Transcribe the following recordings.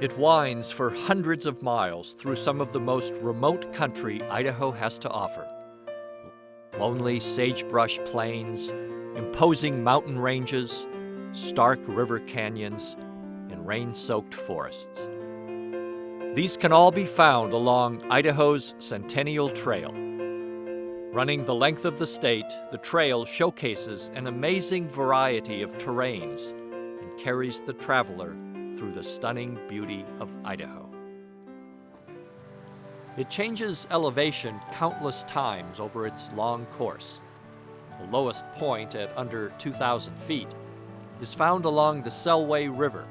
It winds for hundreds of miles through some of the most remote country Idaho has to offer. Lonely sagebrush plains, imposing mountain ranges, stark river canyons, and rain-soaked forests. These can all be found along Idaho's Centennial Trail. Running the length of the state, the trail showcases an amazing variety of terrains and carries the traveler through the stunning beauty of Idaho. It changes elevation countless times over its long course. The lowest point at under 2,000 feet is found along the Selway River,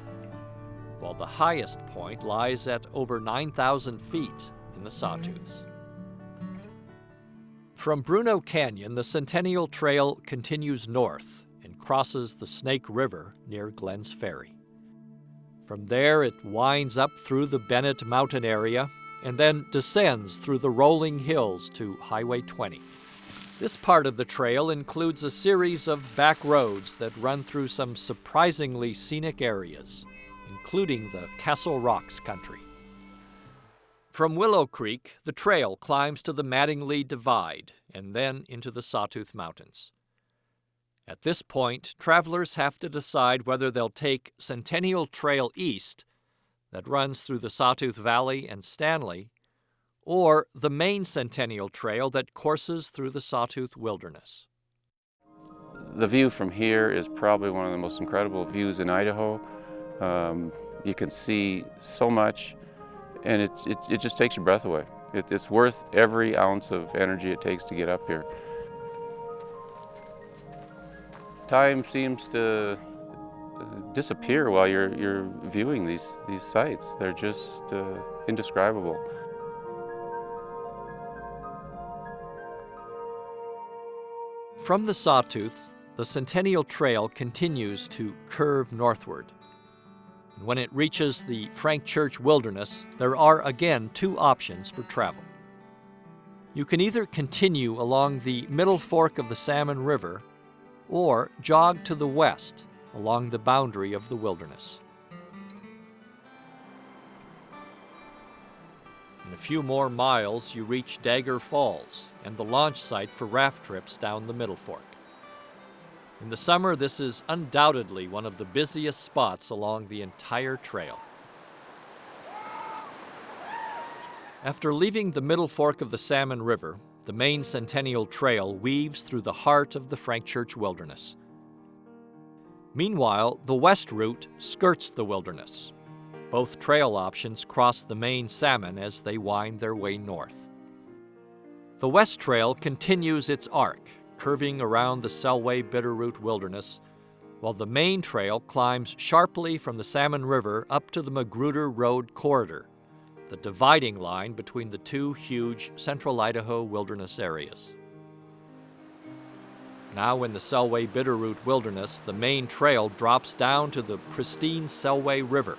while the highest point lies at over 9,000 feet in the Sawtooths. From Bruneau Canyon, the Centennial Trail continues north and crosses the Snake River near Glenn's Ferry. From there, it winds up through the Bennett Mountain area and then descends through the rolling hills to Highway 20. This part of the trail includes a series of back roads that run through some surprisingly scenic areas, including the Castle Rocks country. From Willow Creek, the trail climbs to the Mattingly Divide and then into the Sawtooth Mountains. At this point, travelers have to decide whether they'll take Centennial Trail East, that runs through the Sawtooth Valley and Stanley, or the main Centennial Trail that courses through the Sawtooth Wilderness. The view from here is probably one of the most incredible views in Idaho. You can see so much, and it just takes your breath away. It's worth every ounce of energy it takes to get up here. Time seems to disappear while you're viewing these sights. They're just indescribable. From the Sawtooths, the Centennial Trail continues to curve northward. And when it reaches the Frank Church Wilderness, there are again two options for travel. You can either continue along the middle fork of the Salmon River or jog to the west along the boundary of the wilderness. In a few more miles, you reach Dagger Falls and the launch site for raft trips down the Middle Fork. In the summer, this is undoubtedly one of the busiest spots along the entire trail. After leaving the Middle Fork of the Salmon River, the main Centennial Trail weaves through the heart of the Frank Church Wilderness. Meanwhile, the west route skirts the wilderness. Both trail options cross the main Salmon as they wind their way north. The west trail continues its arc, curving around the Selway Bitterroot Wilderness, while the main trail climbs sharply from the Salmon River up to the Magruder Road corridor, the dividing line between the two huge central Idaho wilderness areas. Now in the Selway Bitterroot Wilderness, the main trail drops down to the pristine Selway River,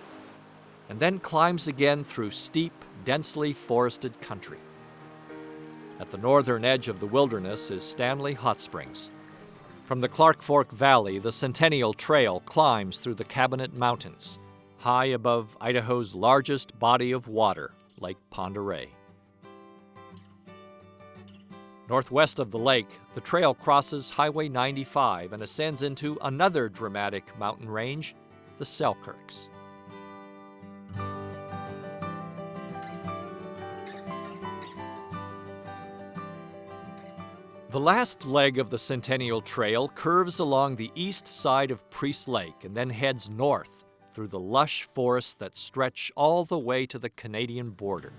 and then climbs again through steep, densely forested country. At the northern edge of the wilderness is Stanley Hot Springs. From the Clark Fork Valley, the Centennial Trail climbs through the Cabinet Mountains, high above Idaho's largest body of water, Lake Pend Oreille. Northwest of the lake, the trail crosses Highway 95 and ascends into another dramatic mountain range, the Selkirks. The last leg of the Centennial Trail curves along the east side of Priest Lake and then heads north through the lush forests that stretch all the way to the Canadian border.